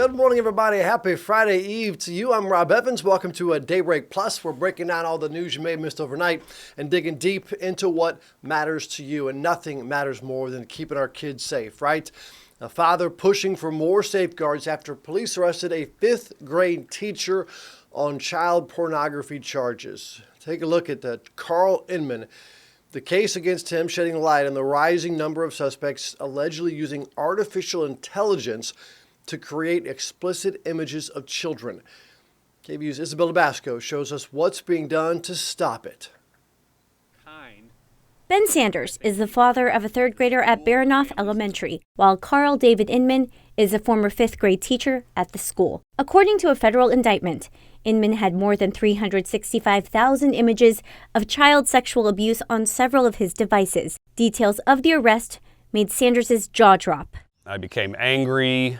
Good morning, everybody. Happy Friday Eve to you. I'm Rob Evans. Welcome to a Daybreak Plus. We're breaking down all the news you may have missed overnight and digging deep into what matters to you. And nothing matters more than keeping our kids safe, right? A father pushing for more safeguards after police arrested a fifth grade teacher on child pornography charges. Take a look at Carl Inman. The case against him shedding light on the rising number of suspects allegedly using artificial intelligence to create explicit images of children. KVUE's Isabel Tabasco shows us what's being done to stop it. Ben Sanders is the father of a third grader at Baranoff Elementary, while Carl David Inman is a former fifth grade teacher at the school. According to a federal indictment, Inman had more than 365,000 images of child sexual abuse on several of his devices. Details of the arrest made Sanders' jaw drop. I became angry,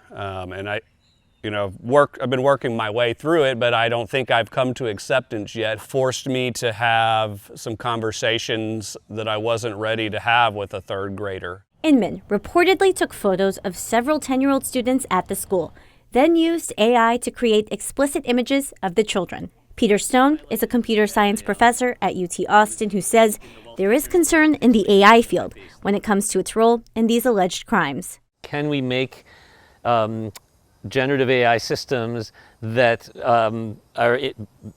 and I've been working my way through it, but I don't think I've come to acceptance yet. Forced me to have some conversations that I wasn't ready to have with a third grader. Inman reportedly took photos of several 10-year-old students at the school, then used AI to create explicit images of the children. Peter Stone is a computer science professor at UT Austin who says there is concern in the AI field when it comes to its role in these alleged crimes. Can we make generative AI systems that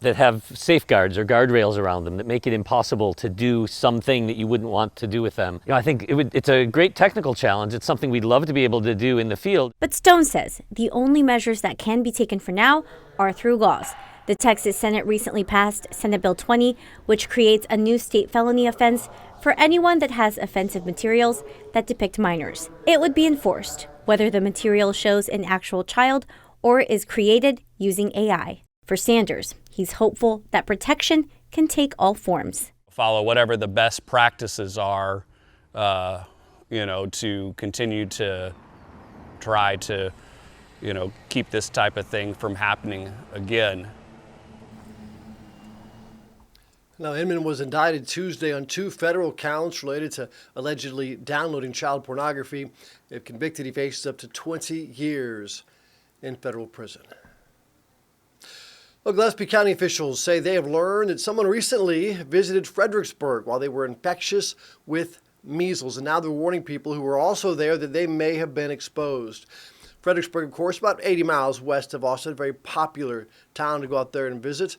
have safeguards or guardrails around them that make it impossible to do something that you wouldn't want to do with them? I think it's a great technical challenge. It's something we'd love to be able to do in the field. But Stone says the only measures that can be taken for now are through laws. The Texas Senate recently passed Senate Bill 20, which creates a new state felony offense for anyone that has offensive materials that depict minors. It would be enforced whether the material shows an actual child or is created using AI. For Sanders, he's hopeful that protection can take all forms. Follow whatever the best practices are, to continue to try to, keep this type of thing from happening again. Now, Inman was indicted Tuesday on 2 federal counts related to allegedly downloading child pornography. If convicted, he faces up to 20 years in federal prison. Well, Gillespie County officials say they have learned that someone recently visited Fredericksburg while they were infectious with measles, and now they're warning people who were also there that they may have been exposed. Fredericksburg, of course, about 80 miles west of Austin, a very popular town to go out there and visit.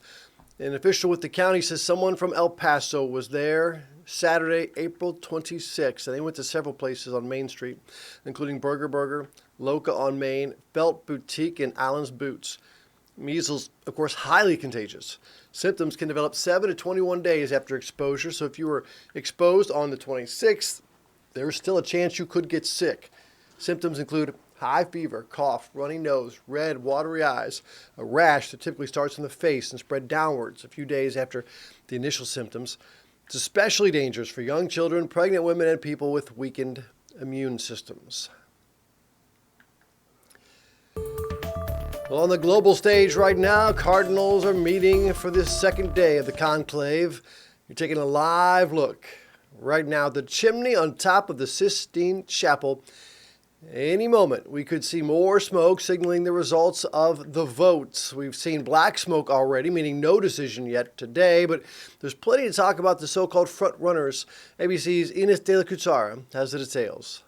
An official with the county says someone from El Paso was there Saturday, April 26th, and they went to several places on Main Street, including Burger, Loca on Main, Felt Boutique, and Allen's Boots. Measles, of course, highly contagious. Symptoms can develop 7 to 21 days after exposure, so if you were exposed on the 26th, there's still a chance you could get sick. Symptoms include high fever, cough, runny nose, red, watery eyes, a rash that typically starts in the face and spread downwards a few days after the initial symptoms. It's especially dangerous for young children, pregnant women, and people with weakened immune systems. Well, on the global stage right now, cardinals are meeting for this second day of the conclave. You're taking a live look right now at the chimney on top of the Sistine Chapel. Any moment, we could see more smoke signaling the results of the votes. We've seen black smoke already, meaning no decision yet today, but there's plenty to talk about the so-called front runners. ABC's Ines de la Cuchara has the details.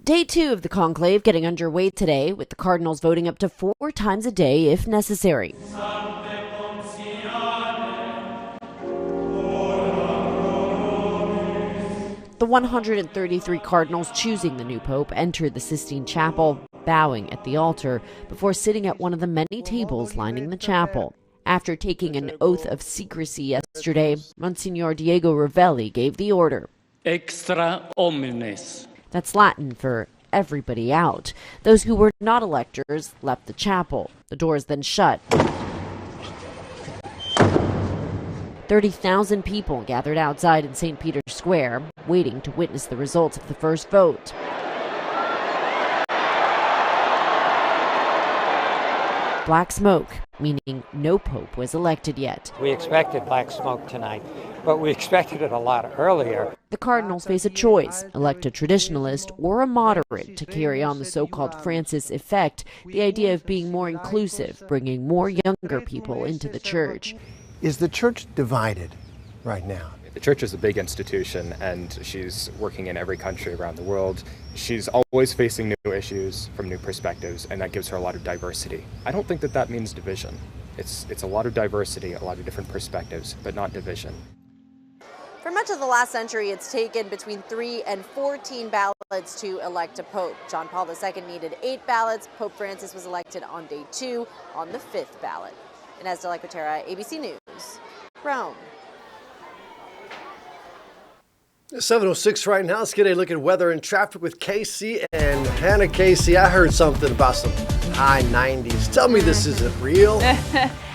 Day 2 of the conclave getting underway today, with the cardinals voting up to 4 times a day if necessary. The 133 cardinals choosing the new pope entered the Sistine Chapel, bowing at the altar before sitting at one of the many tables lining the chapel. After taking an oath of secrecy yesterday, Monsignor Diego Ravelli gave the order. Extra omnes. That's Latin for everybody out. Those who were not electors left the chapel. The doors then shut. 30,000 people gathered outside in St. Peter's Square, waiting to witness the results of the first vote. black smoke, meaning no pope was elected yet. We expected black smoke tonight, but we expected it a lot earlier. The Cardinals face a choice, elect a traditionalist or a moderate to carry on the so-called Francis effect, the idea of being more inclusive, bringing more younger people into the church. Is the church divided right now? The church is a big institution, and she's working in every country around the world. She's always facing new issues from new perspectives, and that gives her a lot of diversity. I don't think that means division. It's a lot of diversity, a lot of different perspectives, but not division. For much of the last century, it's taken between 3 and 14 ballots to elect a pope. John Paul II needed 8 ballots. Pope Francis was elected on day 2 on the 5th ballot. Inez de la Cuetara, ABC News, Rome. 7:06 right now. Let's get a look at weather and traffic with Casey and Hannah. Casey, I heard something about some high 90s. Tell me this isn't real.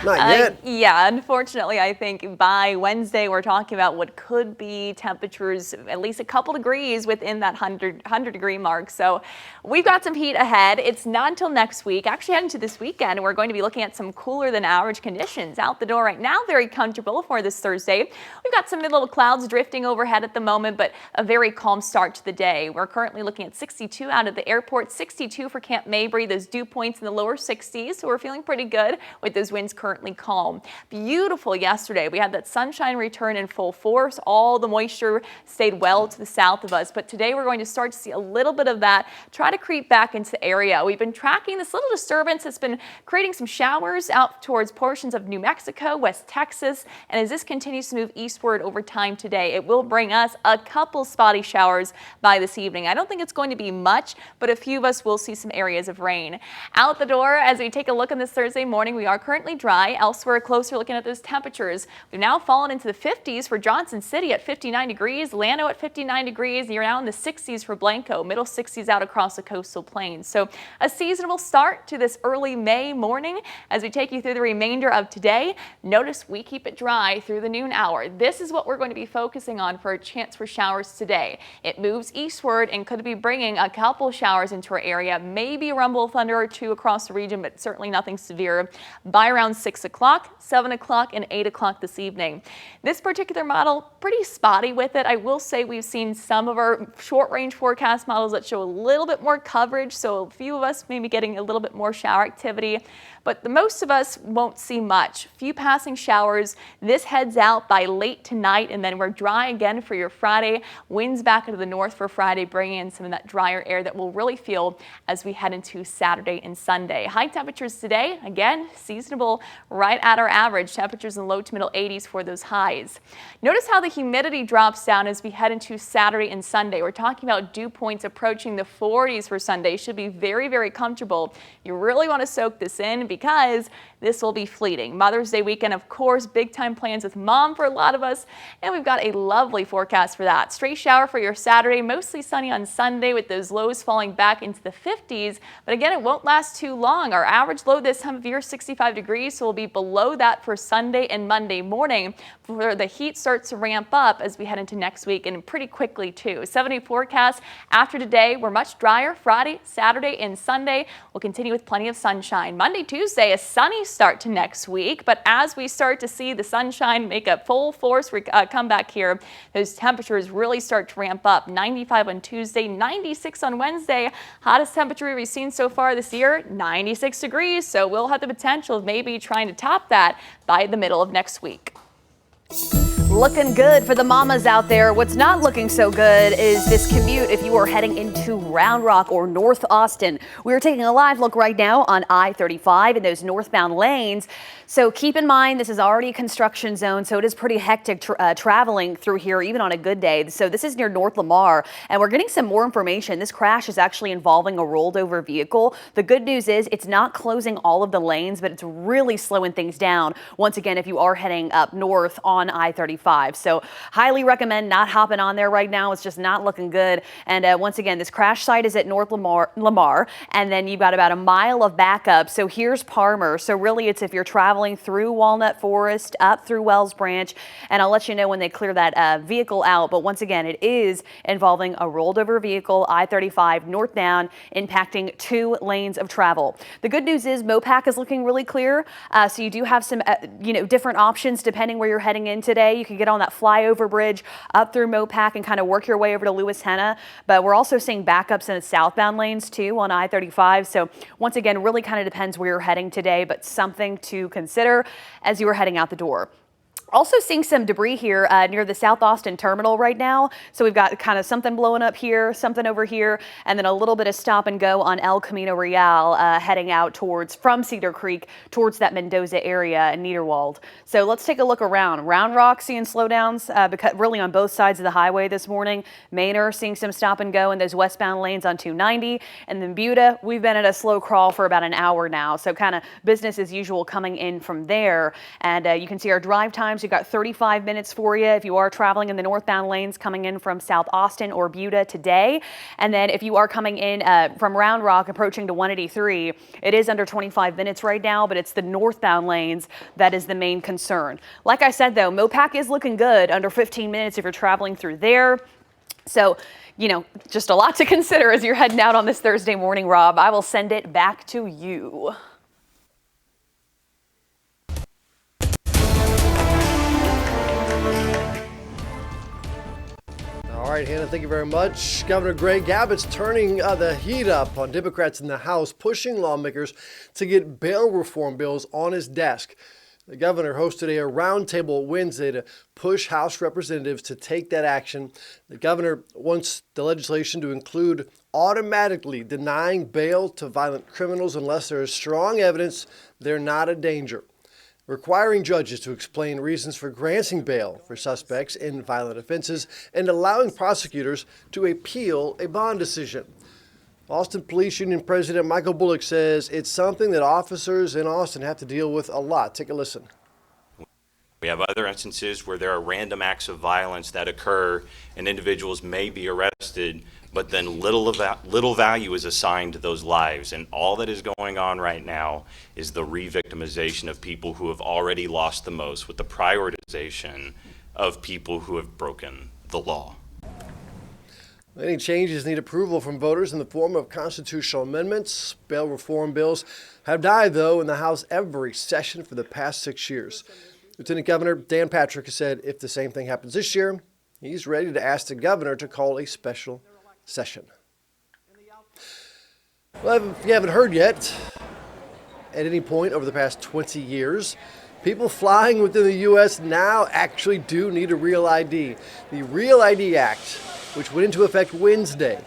Not yet. Yeah, unfortunately, I think by Wednesday, we're talking about what could be temperatures at least a couple degrees within that 100 degree mark. So we've got some heat ahead. It's not until next week. Actually, heading to this weekend, we're going to be looking at some cooler than average conditions. Out the door right now, very comfortable for this Thursday. We've got some mid-level clouds drifting overhead at the moment, but a very calm start to the day. We're currently looking at 62 out of the airport, 62 for Camp Mabry, those dew points in the lower 60s. So we're feeling pretty good with those winds currently calm. Beautiful yesterday. We had that sunshine return in full force. All the moisture stayed well to the south of us. But today we're going to start to see a little bit of that try to creep back into the area. We've been tracking this little disturbance that's been creating some showers out towards portions of New Mexico, West Texas. And as this continues to move eastward over time today, it will bring us a couple spotty showers by this evening. I don't think it's going to be much, but a few of us will see some areas of rain. Out the door, as we take a look on this Thursday morning, we are currently dry. Elsewhere, closer looking at those temperatures. We've now fallen into the 50s for Johnson City at 59 degrees, Llano at 59 degrees. You're now in the 60s for Blanco, middle 60s out across the coastal plains. So a seasonable start to this early May morning. As we take you through the remainder of today, notice we keep it dry through the noon hour. This is what we're going to be focusing on for a chance for showers today. It moves eastward and could be bringing a couple showers into our area, maybe a rumble of thunder or two across the region, but certainly nothing severe by around 6 o'clock, 7 o'clock, and 8 o'clock this evening. This particular model, pretty spotty with it. I will say we've seen some of our short-range forecast models that show a little bit more coverage, so a few of us may be getting a little bit more shower activity, but the most of us won't see much. Few passing showers. This heads out by late tonight, and then we're dry again for your Friday. Winds back into the north for Friday, bringing in some of that drier air that we'll really feel as we head into Saturday and Sunday. High temperatures today, again, seasonable, right at our average. Temperatures in low to middle 80s for those highs. Notice how the humidity drops down as we head into Saturday and Sunday. We're talking about dew points approaching the 40s for Sunday. Should be very, very comfortable. You really want to soak this in because this will be fleeting. Mother's Day weekend, of course, big time plans with mom for a lot of us, and we've got a lovely forecast for that. Straight shower for your Saturday, mostly sunny on Sunday with those lows falling back into the 50s, but again, it won't last too long. Our average low this time of year, 65 degrees, so we'll be below that for Sunday and Monday morning before the heat starts to ramp up as we head into next week, and pretty quickly too. 70 forecast after today. We're much drier Friday, Saturday, and Sunday. We'll continue with plenty of sunshine. Monday, Tuesday, a sunny start to next week, but as we start to see the sunshine make a full force comeback here, those temperatures really start to ramp up. 95 on Tuesday, 96 on Wednesday. Hottest temperature we've seen so far this year, 96 degrees, so we'll have the potential of maybe trying to top that by the middle of next week. Looking good for the mamas out there. What's not looking so good is this commute if you are heading into Round Rock or North Austin. We're taking a live look right now on I-35 in those northbound lanes. So keep in mind, this is already a construction zone, so it is pretty hectic traveling through here, even on a good day. So this is near North Lamar, and we're getting some more information. This crash is actually involving a rolled over vehicle. The good news is it's not closing all of the lanes, but it's really slowing things down. Once again, if you are heading up north on I-35, I-35. So highly recommend not hopping on there right now. It's just not looking good. And once again, this crash site is at North Lamar, and then you've got about a mile of backup. So here's Parmer. So really it's if you're traveling through Walnut Forest, up through Wells Branch, and I'll let you know when they clear that vehicle out. But once again, it is involving a rolled over vehicle, I-35 northbound, impacting 2 lanes of travel. The good news is MoPac is looking really clear. So you do have some, different options depending where you're heading in today. You can get on that flyover bridge up through MoPac and kind of work your way over to Lewis Henna. But we're also seeing backups in the southbound lanes too on I-35. So once again, really kind of depends where you're heading today, but something to consider as you are heading out the door. Also seeing some debris here near the South Austin terminal right now. So we've got kind of something blowing up here, something over here, and then a little bit of stop and go on El Camino Real heading out from Cedar Creek towards that Mendoza area in Niederwald. So let's take a look around. Round Rock seeing slowdowns because really on both sides of the highway this morning. Manor seeing some stop and go in those westbound lanes on 290. And then Buda, we've been at a slow crawl for about an hour now. So kind of business as usual coming in from there. And you can see our drive times. We've got 35 minutes for you if you are traveling in the northbound lanes coming in from South Austin or Buda today. And then if you are coming in from Round Rock approaching to 183, it is under 25 minutes right now, but it's the northbound lanes that is the main concern. Like I said, though, MoPac is looking good under 15 minutes if you're traveling through there. So, just a lot to consider as you're heading out on this Thursday morning, Rob. I will send it back to you. All right, Hannah, thank you very much. Governor Greg Abbott's turning the heat up on Democrats in the House, pushing lawmakers to get bail reform bills on his desk. The governor hosted a roundtable Wednesday to push House representatives to take that action. The governor wants the legislation to include automatically denying bail to violent criminals unless there is strong evidence they're not a danger, requiring judges to explain reasons for granting bail for suspects in violent offenses, and allowing prosecutors to appeal a bond decision. Austin Police Union President Michael Bullock says it's something that officers in Austin have to deal with a lot. Take a listen. We have other instances where there are random acts of violence that occur and individuals may be arrested, but then little value is assigned to those lives. And all that is going on right now is the re-victimization of people who have already lost the most, with the prioritization of people who have broken the law. Any changes need approval from voters in the form of constitutional amendments. Bail reform bills have died, though, in the House every session for the past 6 years. Lieutenant Governor Dan Patrick has said if the same thing happens this year, he's ready to ask the governor to call a special session. Well, if you haven't heard yet, at any point over the past 20 years, people flying within the U.S. now actually do need a Real ID. The Real ID Act, which went into effect Wednesday,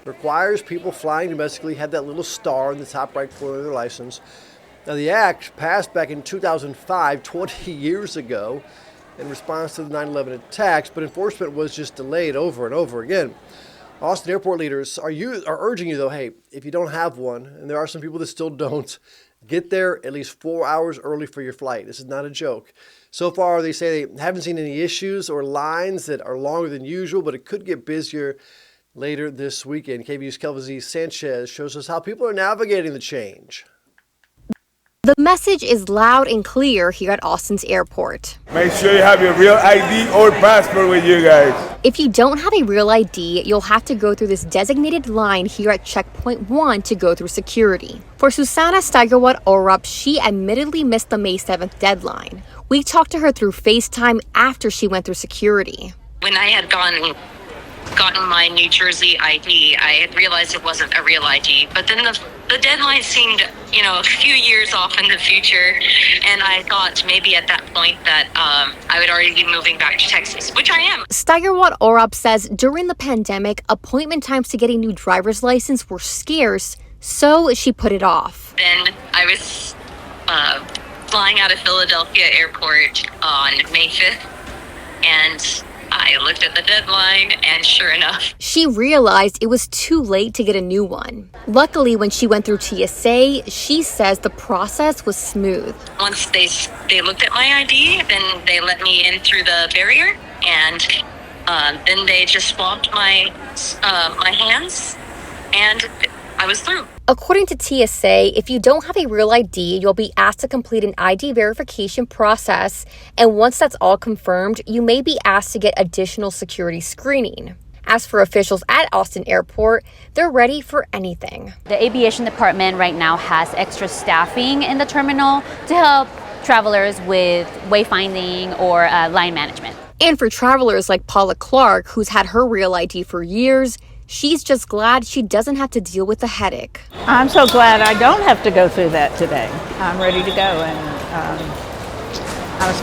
requires people flying domestically have that little star in the top right corner of their license. Now, the act passed back in 2005, 20 years ago, in response to the 9/11 attacks, but enforcement was just delayed over and over again. Austin airport leaders are urging you, though, hey, if you don't have one, and there are some people that still don't, get there at least 4 hours early for your flight. This is not a joke. So far, they say they haven't seen any issues or lines that are longer than usual, but it could get busier later this weekend. KVUE's Kelvin Sanchez shows us how people are navigating the change. The message is loud and clear here at Austin's airport. Make sure you have your Real ID or passport with you guys. If you don't have a Real ID, you'll have to go through this designated line here at Checkpoint 1 to go through security. For Susana Steigerwald-Orup, she admittedly missed the May 7th deadline. We talked to her through FaceTime after she went through security. When I had gotten my New Jersey ID, I had realized it wasn't a Real ID. But then the deadline seemed, a few years off in the future. And I thought maybe at that point that I would already be moving back to Texas, which I am. Steigerwald-Orup says during the pandemic, appointment times to get a new driver's license were scarce, so she put it off. Then I was flying out of Philadelphia airport on May 5th. And I looked at the deadline, and sure enough, She realized it was too late to get a new one. Luckily, when she went through TSA, she says the process was smooth. once they looked at my ID, then they let me in through the barrier, and then they just swabbed my hands, and I was through. According to TSA, if you don't have a real ID, you'll be asked to complete an ID verification process, and once that's all confirmed, you may be asked to get additional security screening. As for officials at Austin Airport, they're ready for anything. The aviation department right now has extra staffing in the terminal to help travelers with wayfinding or line management. And for travelers like Paula Clark, who's had her real ID for years, she's just glad she doesn't have to deal with the headache. I'm so glad I don't have to go through that today. I'm ready to go, and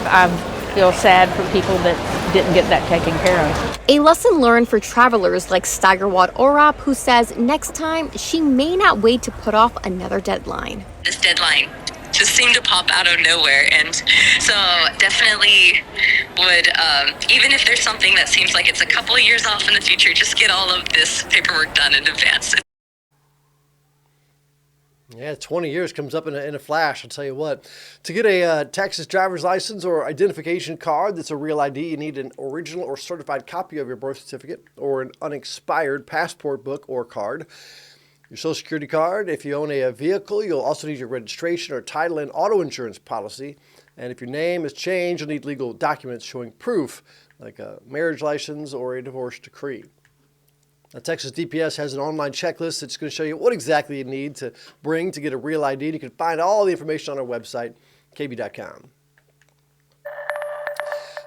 I feel sad for people that didn't get that taken care of. A lesson learned for travelers like Steigerwald Orop, who says next time she may not wait to put off another deadline. This deadline just seemed to pop out of nowhere, and so definitely would, even if there's something that seems like it's a couple of years off in the future, just get all of this paperwork done in advance. Yeah, 20 years comes up in a flash, I'll tell you what. To get a Texas driver's license or identification card that's a real ID, you need an original or certified copy of your birth certificate or an unexpired passport book or card. Your Social Security card. If you own a vehicle, you'll also need your registration or title and auto insurance policy. And if your name is changed, you'll need legal documents showing proof, like a marriage license or a divorce decree. Now, Texas DPS has an online checklist that's going to show you what exactly you need to bring to get a real ID. You can find all the information on our website, KVUE.com.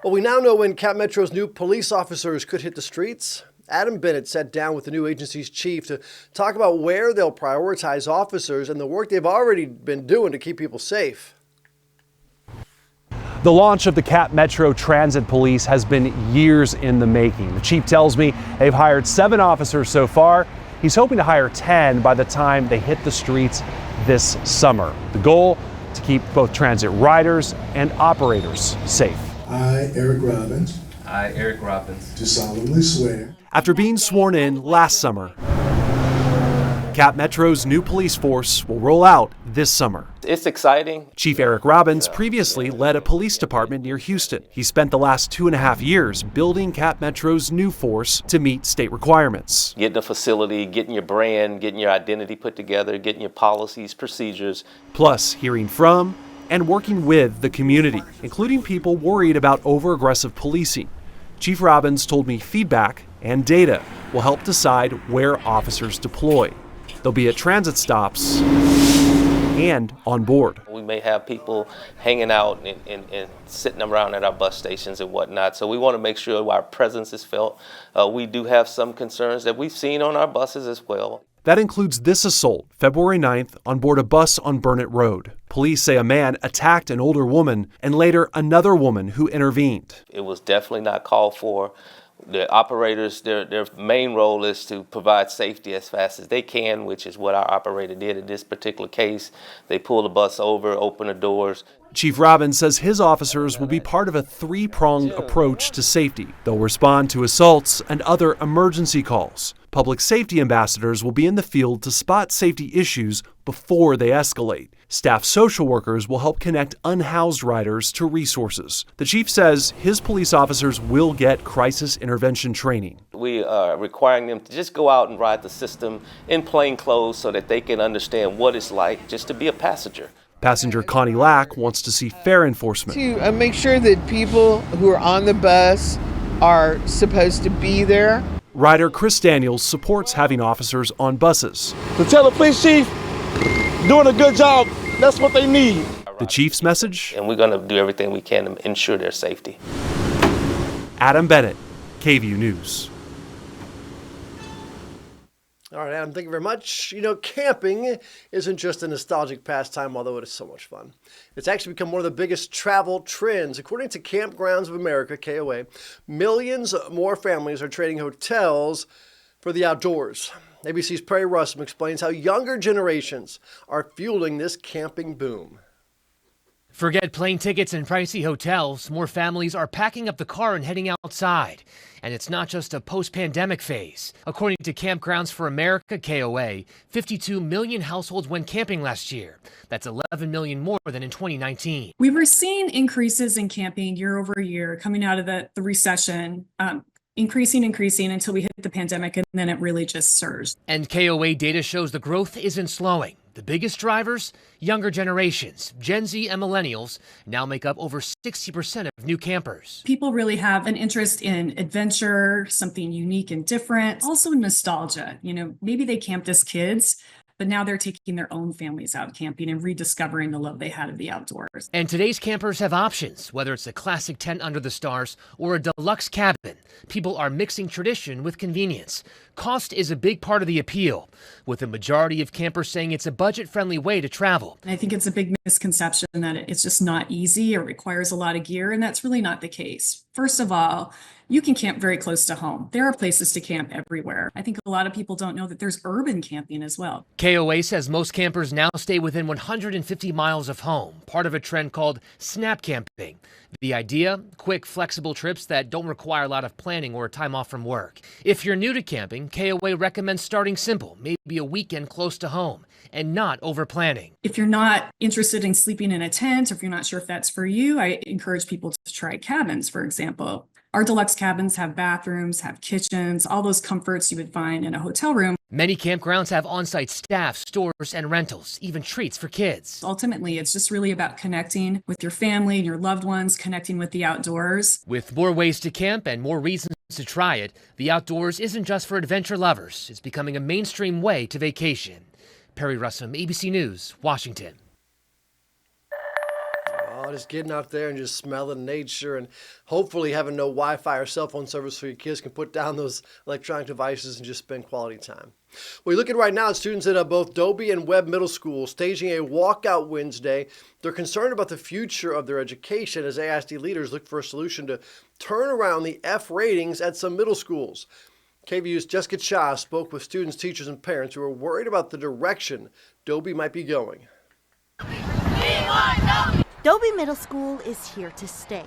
Well, we now know when Cap Metro's new police officers could hit the streets. Adam Bennett sat down with the new agency's chief to talk about where they'll prioritize officers and the work they've already been doing to keep people safe. The launch of the Cap Metro Transit Police has been years in the making. The chief tells me they've hired 7 officers so far. He's hoping to hire 10 by the time they hit the streets this summer. The goal, to keep both transit riders and operators safe. I, Eric Robbins, do solemnly swear. After being sworn in last summer, Cap Metro's new police force will roll out this summer. It's exciting. Chief Eric Robbins previously led a police department near Houston. He spent the last 2.5 years building Cap Metro's new force to meet state requirements. Getting a facility, getting your brand, getting your identity put together, getting your policies, procedures. Plus, hearing from and working with the community, including people worried about over-aggressive policing. Chief Robbins told me feedback and data will help decide where officers deploy. They'll be at transit stops and on board. We may have people hanging out and sitting around at our bus stations and whatnot, so we want to make sure our presence is felt. We do have some concerns that we've seen on our buses as well. That includes this assault, February 9th, on board a bus on Burnett Road. Police say a man attacked an older woman and later another woman who intervened. It was definitely not called for. The operators, their main role is to provide safety as fast as they can, which is what our operator did in this particular case. They pulled the bus over, opened the doors. Chief Robbins says his officers will be part of a 3-pronged approach to safety. They'll respond to assaults and other emergency calls. Public safety ambassadors will be in the field to spot safety issues before they escalate. Staff social workers will help connect unhoused riders to resources. The chief says his police officers will get crisis intervention training. We are requiring them to just go out and ride the system in plain clothes so that they can understand what it's like just to be a passenger. Passenger Connie Lack wants to see fair enforcement. To make sure that people who are on the bus are supposed to be there. Rider Chris Daniels supports having officers on buses. To tell the police chief, doing a good job, that's what they need. The chief's message? And we're going to do everything we can to ensure their safety. Adam Bennett, KVUE News. All right, Adam, thank you very much. You know, camping isn't just a nostalgic pastime, although it is so much fun. It's actually become one of the biggest travel trends. According to Campgrounds of America, KOA, millions more families are trading hotels for the outdoors. ABC's Perry Russell explains how younger generations are fueling this camping boom. Forget plane tickets and pricey hotels. More families are packing up the car and heading outside. And it's not just a post-pandemic phase. According to Campgrounds for America, KOA, 52 million households went camping last year. That's 11 million more than in 2019. We were seeing increases in camping year over year coming out of the recession, increasing until we hit the pandemic, and then it really just surged. And KOA data shows the growth isn't slowing. The biggest drivers, younger generations, Gen Z and millennials, now make up over 60% of new campers. People really have an interest in adventure, something unique and different. Also nostalgia. Maybe they camped as kids, but now they're taking their own families out camping and rediscovering the love they had of the outdoors. And today's campers have options, whether it's a classic tent under the stars or a deluxe cabin. People are mixing tradition with convenience. Cost is a big part of the appeal, with the majority of campers saying it's a budget-friendly way to travel. And I think it's a big misconception that it's just not easy or requires a lot of gear, and that's really not the case. First of all, you can camp very close to home. There are places to camp everywhere. I think a lot of people don't know that there's urban camping as well. KOA says most campers now stay within 150 miles of home, part of a trend called snap camping. The idea, quick, flexible trips that don't require a lot of planning or time off from work. If you're new to camping, KOA recommends starting simple, maybe a weekend close to home, and not over-planning. If you're not interested in sleeping in a tent, or if you're not sure if that's for you, I encourage people to try cabins, for example. Our deluxe cabins have bathrooms, have kitchens, all those comforts you would find in a hotel room. Many campgrounds have on-site staff, stores, and rentals, even treats for kids. Ultimately, it's just really about connecting with your family and your loved ones, connecting with the outdoors. With more ways to camp and more reasons to try it, the outdoors isn't just for adventure lovers. It's becoming a mainstream way to vacation. Perry Russum, ABC News, Washington. Just getting out there and just smelling nature, and hopefully having no Wi-Fi or cell phone service so your kids can put down those electronic devices and just spend quality time. Well, you're looking right now at students at both Dolby and Webb Middle School staging a walkout Wednesday. They're concerned about the future of their education as AISD leaders look for a solution to turn around the F ratings at some middle schools. KVUE's Jessica Cha spoke with students, teachers, and parents who are worried about the direction Dolby might be going. Dolby Middle School is here to stay,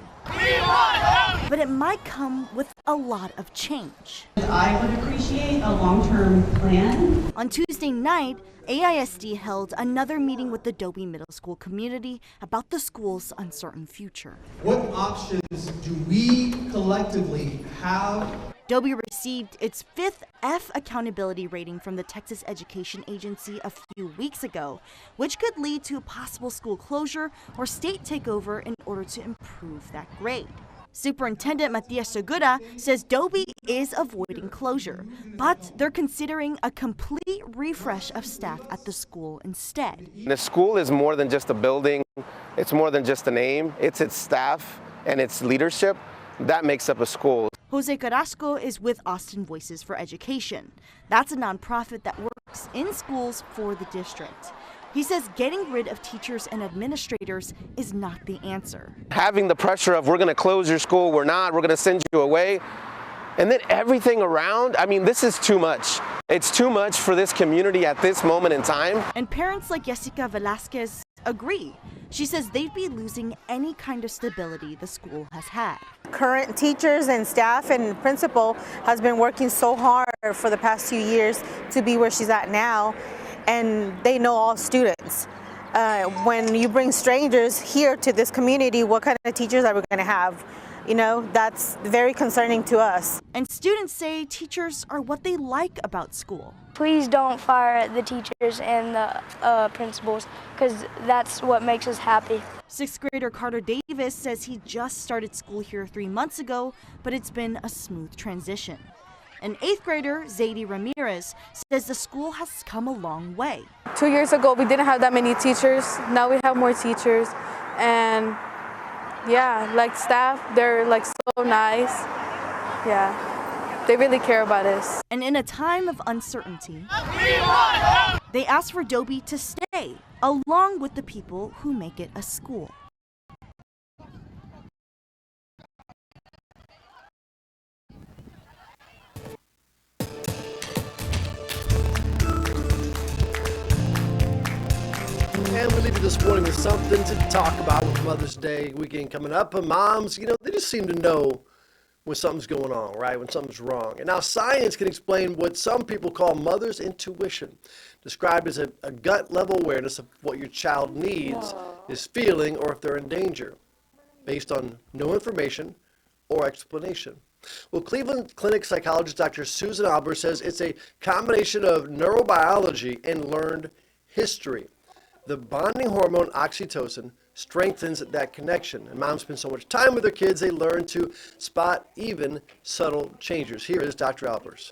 but it might come with a lot of change. I would appreciate a long-term plan. On Tuesday night, AISD held another meeting with the Dolby Middle School community about the school's uncertain future. What options do we collectively have? Dolby received its 5th F accountability rating from the Texas Education Agency a few weeks ago, which could lead to possible school closure or state takeover in order to improve that grade. Superintendent Matias Segura says Dolby is avoiding closure, but they're considering a complete refresh of staff at the school instead. The school is more than just a building. It's more than just a name. It's its staff and its leadership that makes up a school. Jose Carrasco is with Austin Voices for Education. That's a nonprofit that works in schools for the district. He says getting rid of teachers and administrators is not the answer. Having the pressure of we're going to close your school, we're going to send you away, and then everything around, this is too much. It's too much for this community at this moment in time. And parents like Jessica Velasquez agree. She says they'd be losing any kind of stability the school has had. Current teachers and staff and principal has been working so hard for the past 2 years to be where she's at now, and they know all students. When you bring strangers here to this community, what kind of teachers are we going to have? That's very concerning to us. And students say teachers are what they like about school. Please don't fire the teachers and the principals, because that's what makes us happy. 6th grader Carter Davis says he just started school here 3 months ago, but it's been a smooth transition. And 8th grader Zadie Ramirez says the school has come a long way. 2 years ago, we didn't have that many teachers. Now we have more teachers, and staff, they're so nice. They really care about us. And in a time of uncertainty, they asked for Dolby to stay, along with the people who make it a school. And we leave you this morning with something to talk about with Mother's Day weekend coming up, and moms, they just seem to know when something's going on, right? When something's wrong. And now science can explain what some people call mother's intuition, described as a gut level awareness of what your child needs, is feeling, or if they're in danger, based on no information or explanation. Well, Cleveland Clinic psychologist Dr. Susan Albert says it's a combination of neurobiology and learned history. The bonding hormone oxytocin strengthens that connection. And moms spend so much time with their kids, they learn to spot even subtle changes. Here is Dr. Albers.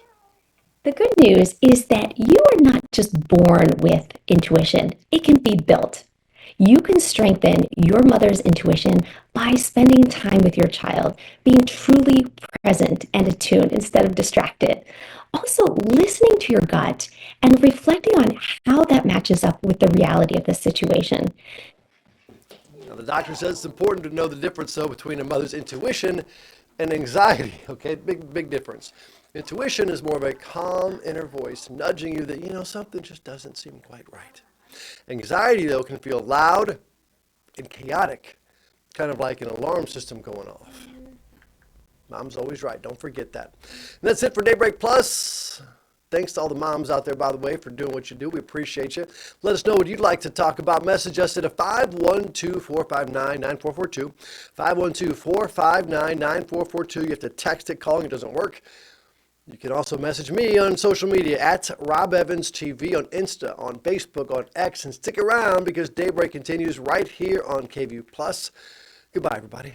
The good news is that you are not just born with intuition. It can be built. You can strengthen your mother's intuition by spending time with your child, being truly present and attuned instead of distracted. Also, listening to your gut and reflecting on how that matches up with the reality of the situation. Now, the doctor says it's important to know the difference, though, between a mother's intuition and anxiety. Okay, big difference. Intuition is more of a calm inner voice nudging you that, something just doesn't seem quite right. Anxiety, though, can feel loud and chaotic, kind of like an alarm system going off. Mom's always right. Don't forget that. And that's it for Daybreak Plus. Thanks to all the moms out there, by the way, for doing what you do. We appreciate you. Let us know what you'd like to talk about. Message us at 512-459-9442. 512-459-9442. You have to text it. Calling it doesn't work. You can also message me on social media at Rob Evans TV on Insta, on Facebook, on X, and stick around because Daybreak continues right here on KVUE Plus. Goodbye, everybody.